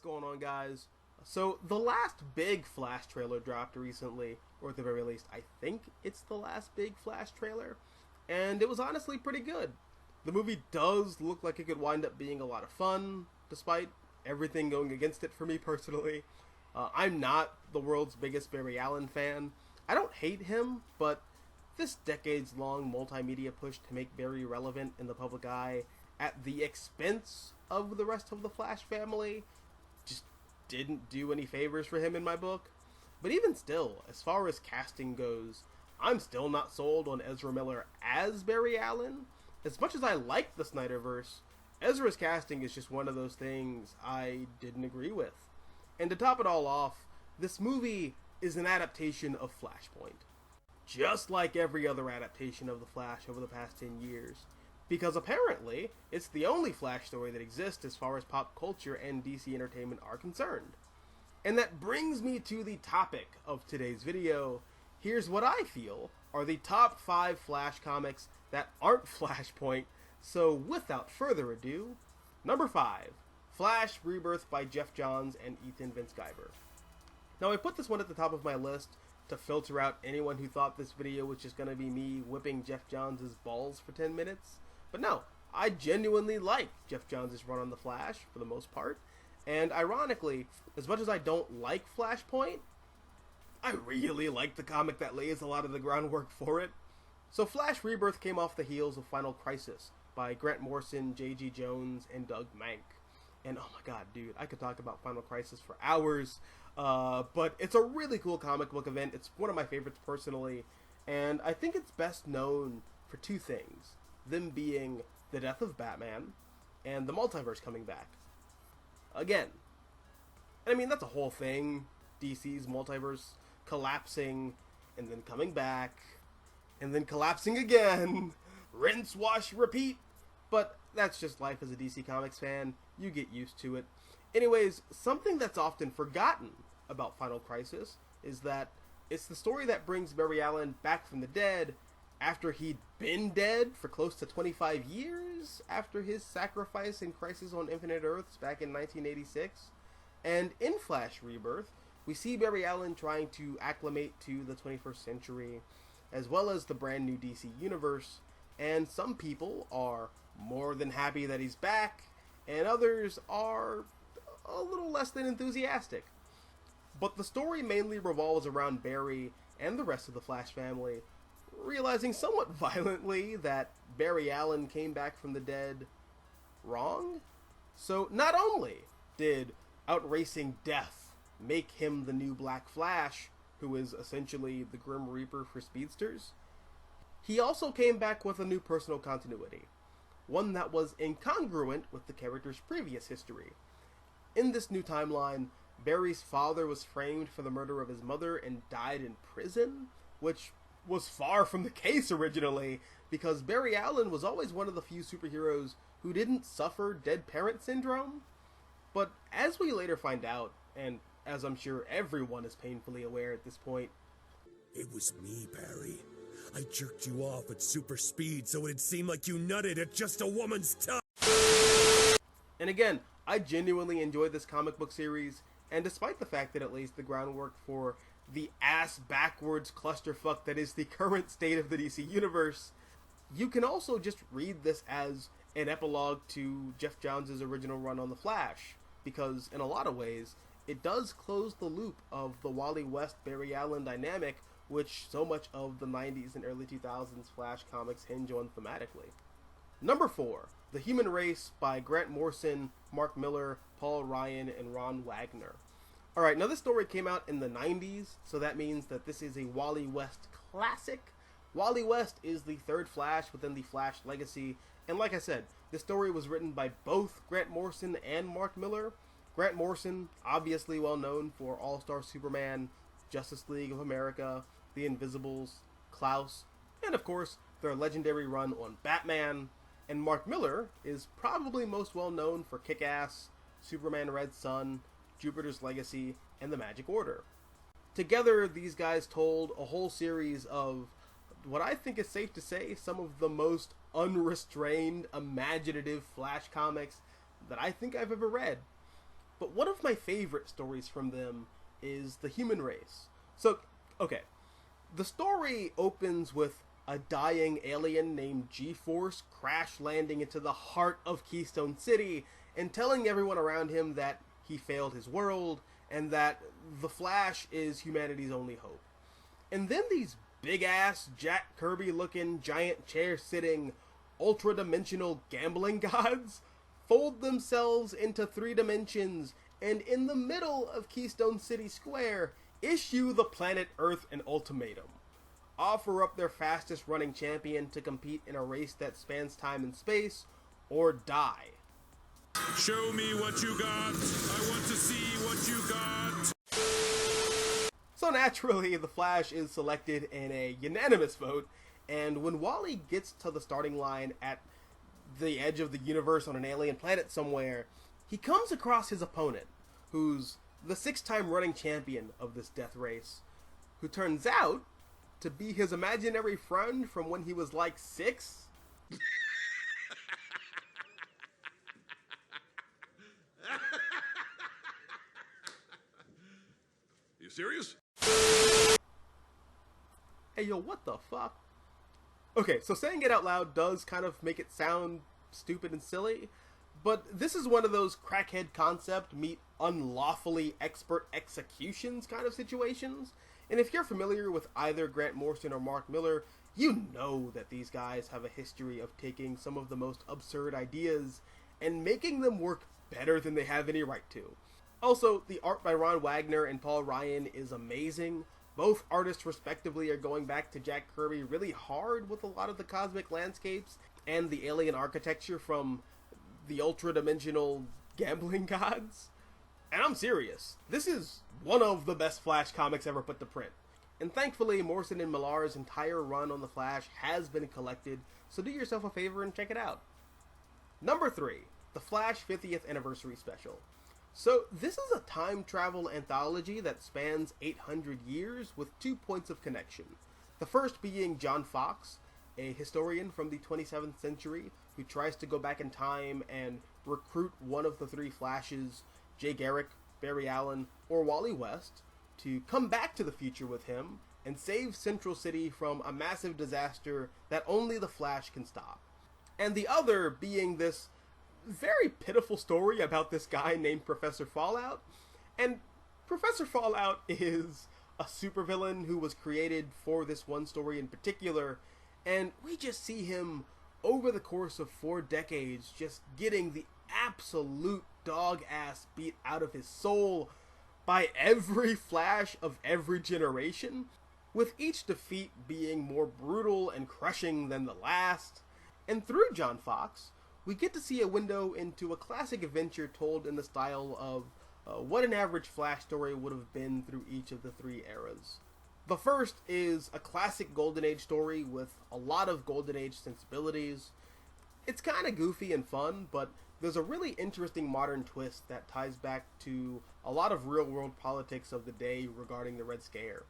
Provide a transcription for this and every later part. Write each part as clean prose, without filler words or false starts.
what's going on, guys? So, the last big Flash trailer dropped recently, or at the very least, I think it's the last big Flash trailer, and it was honestly pretty good. The movie does look like it could wind up being a lot of fun, despite everything going against it for me personally. I'm not the world's biggest Barry Allen fan. I don't hate him, but this decades-long multimedia push to make Barry relevant in the public eye at the expense of the rest of the Flash family just didn't do any favors for him in my book. But even still, as far as casting goes, I'm still not sold on Ezra Miller as Barry Allen. As much as I like the Snyderverse, Ezra's casting is just one of those things I didn't agree with. And to top it all off, this movie is an adaptation of Flashpoint. Just like every other adaptation of The Flash over the past 10 years. Because apparently, it's the only Flash story that exists as far as pop culture and DC Entertainment are concerned. And that brings me to the topic of today's video. Here's what I feel are the top 5 Flash comics that aren't Flashpoint. So without further ado, number 5, Flash Rebirth by Geoff Johns and Ethan Vince Guyver. Now I put this one at the top of my list to filter out anyone who thought this video was just going to be me whipping Geoff Johns' balls for 10 minutes. But no, I genuinely like Geoff Johns' run on The Flash, for the most part. And ironically, as much as I don't like Flashpoint, I really like the comic that lays a lot of the groundwork for it. So Flash Rebirth came off the heels of Final Crisis by Grant Morrison, J.G. Jones, and Doug Mank. And oh my god, dude, I could talk about Final Crisis for hours. But it's a really cool comic book event. It's one of my favorites personally. And I think it's best known for two things. Them being the death of Batman and the multiverse coming back. Again. I mean, that's a whole thing. DC's multiverse collapsing and then coming back and then collapsing again. Rinse, wash, repeat. But that's just life as a DC Comics fan. You get used to it. Anyways, something that's often forgotten about Final Crisis is that it's the story that brings Barry Allen back from the dead after he'd been dead for close to 25 years after his sacrifice in Crisis on Infinite Earths back in 1986. And in Flash Rebirth, we see Barry Allen trying to acclimate to the 21st century, as well as the brand new DC universe, and some people are more than happy that he's back, and others are a little less than enthusiastic. But the story mainly revolves around Barry and the rest of the Flash family realizing somewhat violently that Barry Allen came back from the dead wrong. So not only did outracing death make him the new Black Flash, who is essentially the Grim Reaper for speedsters, he also came back with a new personal continuity, one that was incongruent with the character's previous history. In this new timeline, Barry's father was framed for the murder of his mother and died in prison, which was far from the case originally, because Barry Allen was always one of the few superheroes who didn't suffer dead parent syndrome. But as we later find out, and as I'm sure everyone is painfully aware at this point, it was me, Barry. I jerked you off at super speed so it'd seem like you nutted at just a woman's tongue. And again, I genuinely enjoyed this comic book series, and despite the fact that it lays the groundwork for the ass-backwards clusterfuck that is the current state of the DC Universe, you can also just read this as an epilogue to Geoff Johns' original run on The Flash, because in a lot of ways, it does close the loop of the Wally West-Barry Allen dynamic, which so much of the 90s and early 2000s Flash comics hinge on thematically. Number 4, The Human Race by Grant Morrison, Mark Miller, Paul Ryan, and Ron Wagner. Alright, now this story came out in the 90s, so that means that this is a Wally West classic. Wally West is the third Flash within the Flash legacy, and like I said, this story was written by both Grant Morrison and Mark Miller. Grant Morrison, obviously well known for All-Star Superman, Justice League of America, The Invisibles, Klaus, and of course, their legendary run on Batman. And Mark Miller is probably most well known for Kick-Ass, Superman Red Son, Jupiter's Legacy, and the Magic Order. Together, these guys told a whole series of what I think is safe to say some of the most unrestrained, imaginative Flash comics that I think I've ever read. But one of my favorite stories from them is the human race. So, okay, the story opens with a dying alien named G-Force crash landing into the heart of Keystone City and telling everyone around him that he failed his world and that the Flash is humanity's only hope. And then these big-ass, Jack Kirby-looking, giant chair-sitting, ultra-dimensional gambling gods fold themselves into 3 dimensions and in the middle of Keystone City Square issue the planet Earth an ultimatum. Offer up their fastest running champion to compete in a race that spans time and space, or die. Show me what you got. I want to see what you got. So naturally, the Flash is selected in a unanimous vote, and when Wally gets to the starting line at the edge of the universe on an alien planet somewhere, he comes across his opponent, who's the 6-time running champion of this death race, who turns out to be his imaginary friend from when he was like 6. You serious? Hey yo, what the fuck? Okay, so saying it out loud does kind of make it sound stupid and silly, but this is one of those crackhead concept meet unlawfully expert executions kind of situations. And if you're familiar with either Grant Morrison or Mark Miller, you know that these guys have a history of taking some of the most absurd ideas and making them work better than they have any right to. Also, the art by Ron Wagner and Paul Ryan is amazing. Both artists respectively are going back to Jack Kirby really hard with a lot of the cosmic landscapes and the alien architecture from the ultra-dimensional gambling gods. And I'm serious. This is one of the best Flash comics ever put to print. And thankfully, Morrison and Millar's entire run on The Flash has been collected, so do yourself a favor and check it out. Number 3, The Flash 50th Anniversary Special. So, this is a time travel anthology that spans 800 years with 2 points of connection. The first being John Fox, a historian from the 27th century who tries to go back in time and recruit one of the 3 Flashes, Jay Garrick, Barry Allen, or Wally West, to come back to the future with him and save Central City from a massive disaster that only the Flash can stop. And the other being this very pitiful story about this guy named Professor Fallout. And Professor Fallout is a supervillain who was created for this one story in particular, and we just see him over the course of 4 decades just getting the absolute dog ass beat out of his soul by every Flash of every generation, with each defeat being more brutal and crushing than the last. And through John Fox, we get to see a window into a classic adventure told in the style of what an average Flash story would have been through each of the 3 eras. The first is a classic Golden Age story with a lot of Golden Age sensibilities. It's kind of goofy and fun, but there's a really interesting modern twist that ties back to a lot of real-world politics of the day regarding the Red Scare.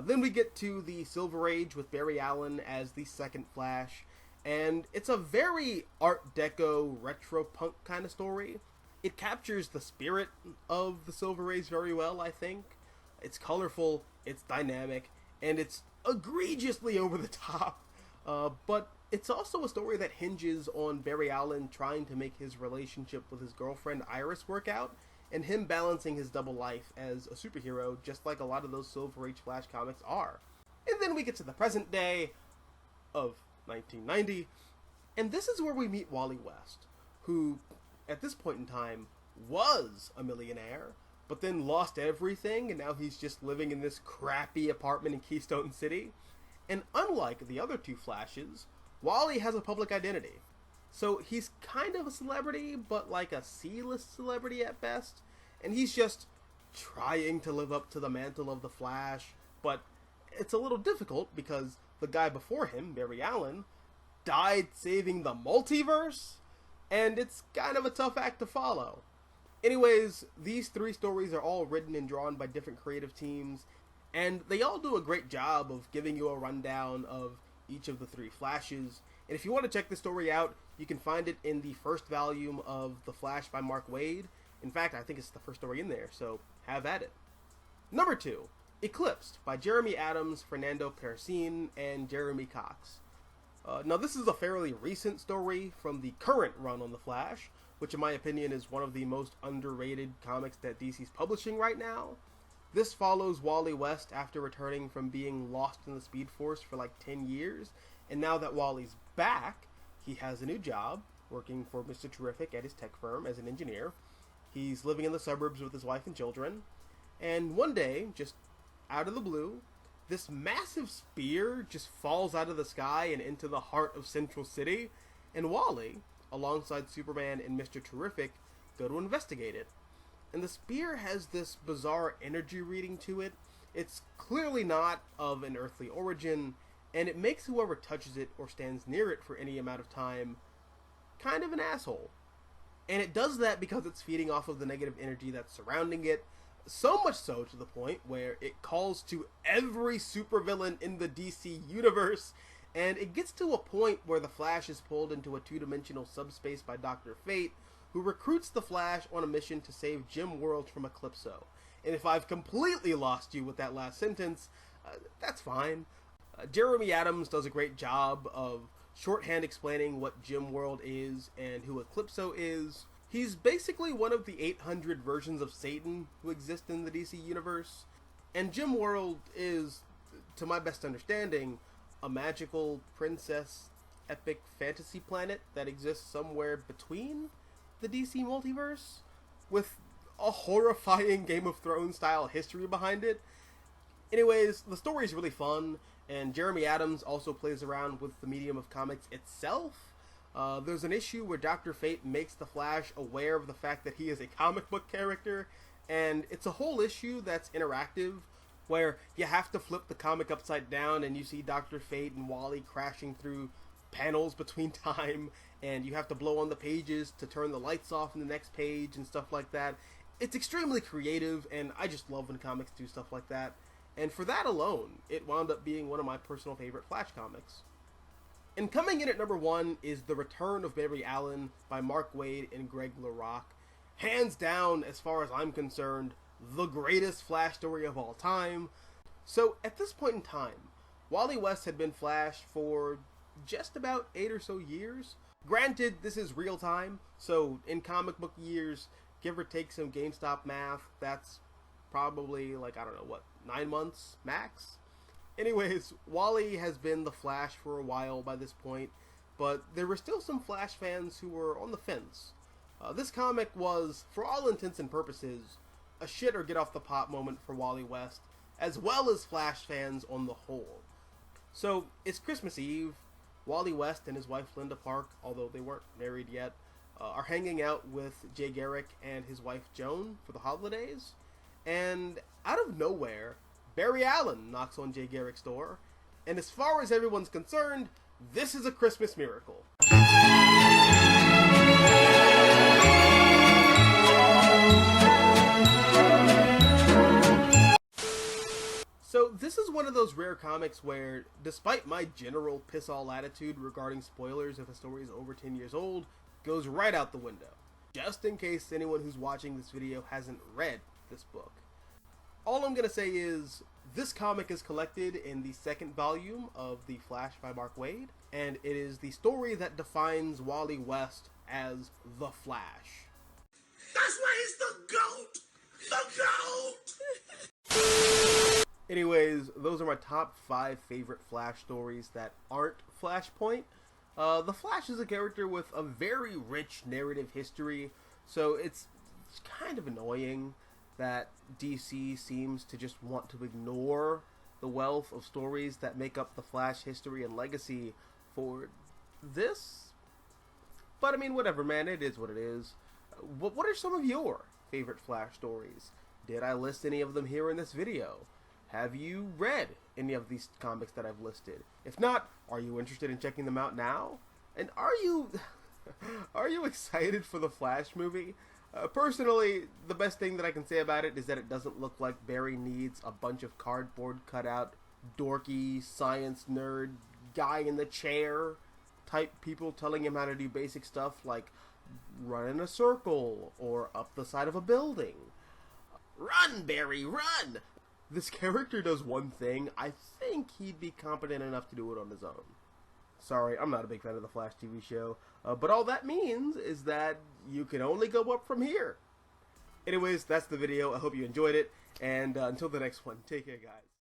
Then we get to the Silver Age with Barry Allen as the second Flash, and it's a very Art Deco retro punk kind of story. It captures the spirit of the Silver Age very well, I think. It's colorful, it's dynamic, and it's egregiously over the top. But it's also a story that hinges on Barry Allen trying to make his relationship with his girlfriend Iris work out, and him balancing his double life as a superhero, just like a lot of those Silver Age Flash comics are. And then we get to the present day of 1990, and this is where we meet Wally West, who, at this point in time, was a millionaire, but then lost everything, and now he's just living in this crappy apartment in Keystone City. And unlike the other 2 Flashes, Wally has a public identity. So he's kind of a celebrity, but like a C-list celebrity at best, and he's just trying to live up to the mantle of the Flash, but it's a little difficult because the guy before him, Barry Allen, died saving the multiverse, and it's kind of a tough act to follow. Anyways, these 3 stories are all written and drawn by different creative teams, and they all do a great job of giving you a rundown of each of the 3 Flashes. And if you want to check this story out, you can find it in the first volume of The Flash by Mark Waid, In fact, I think it's the first story in there, so have at it. Number 2, Eclipsed by Jeremy Adams, Fernando Persin, and Jeremy Cox. Now, this is a fairly recent story from the current run on The Flash, which in my opinion is one of the most underrated comics that DC's publishing right now. This follows Wally West after returning from being lost in the Speed Force for like 10 years, and now that Wally's back, he has a new job, working for Mr. Terrific at his tech firm as an engineer. He's living in the suburbs with his wife and children, and one day, just out of the blue, this massive spear just falls out of the sky and into the heart of Central City, and Wally, alongside Superman and Mr. Terrific, go to investigate it. And the spear has this bizarre energy reading to it. It's clearly not of an earthly origin, and it makes whoever touches it or stands near it for any amount of time kind of an asshole. And it does that because it's feeding off of the negative energy that's surrounding it, so much so to the point where it calls to every supervillain in the DC universe, and it gets to a point where the Flash is pulled into a two-dimensional subspace by Dr. Fate, who recruits the Flash on a mission to save Jim World from Eclipso. And if I've completely lost you with that last sentence, that's fine. Jeremy Adams does a great job of shorthand explaining what Jim World is and who Eclipso is. He's basically one of the 800 versions of Satan who exist in the DC universe. And Jim World is, to my best understanding, a magical princess epic fantasy planet that exists somewhere between the DC multiverse, with a horrifying Game of Thrones style history behind it. Anyways, the story is really fun, and Jeremy Adams also plays around with the medium of comics itself. There's an issue where Dr. Fate makes the Flash aware of the fact that he is a comic book character, and it's a whole issue that's interactive, where you have to flip the comic upside down and you see Dr. Fate and Wally crashing through panels between time, and you have to blow on the pages to turn the lights off in the next page and stuff like that. It's extremely creative, and I just love when comics do stuff like that. And for that alone, it wound up being one of my personal favorite Flash comics. And coming in at number 1 is The Return of Barry Allen by Mark Waid and Greg LaRocque. Hands down, as far as I'm concerned, the greatest Flash story of all time. So, at this point in time, Wally West had been Flash for just about 8 or so years. Granted, this is real time, so in comic book years, give or take some GameStop math, that's probably, 9 months max? Anyways, Wally has been the Flash for a while by this point, but there were still some Flash fans who were on the fence. This comic was, for all intents and purposes, a shit or get off the pot moment for Wally West, as well as Flash fans on the whole. So, it's Christmas Eve. Wally West and his wife Linda Park, although they weren't married yet, are hanging out with Jay Garrick and his wife Joan for the holidays. And out of nowhere, Barry Allen knocks on Jay Garrick's door. And as far as everyone's concerned, this is a Christmas miracle. So this is one of those rare comics where, despite my general piss-all attitude regarding spoilers if a story is over 10 years old, goes right out the window. Just in case anyone who's watching this video hasn't read this book. All I'm going to say is, this comic is collected in the second volume of The Flash by Mark Waid, and it is the story that defines Wally West as the Flash. That's why he's the GOAT! The GOAT! Anyways, those are my top 5 favorite Flash stories that aren't Flashpoint. The Flash is a character with a very rich narrative history, so it's kind of annoying that DC seems to just want to ignore the wealth of stories that make up the Flash history and legacy for this. But I mean, whatever, man, it is what it is. What are some of your favorite Flash stories? Did I list any of them here in this video? Have you read any of these comics that I've listed? If not, are you interested in checking them out now? And are you excited for the Flash movie? Personally, the best thing that I can say about it is that it doesn't look like Barry needs a bunch of cardboard cutout, dorky, science nerd, guy in the chair type people telling him how to do basic stuff like run in a circle or up the side of a building. Run, Barry, run! This character does one thing. I think he'd be competent enough to do it on his own. Sorry, I'm not a big fan of the Flash TV show, but all that means is that you can only go up from here. Anyways, that's the video. I hope you enjoyed it, and until the next one, take care, guys.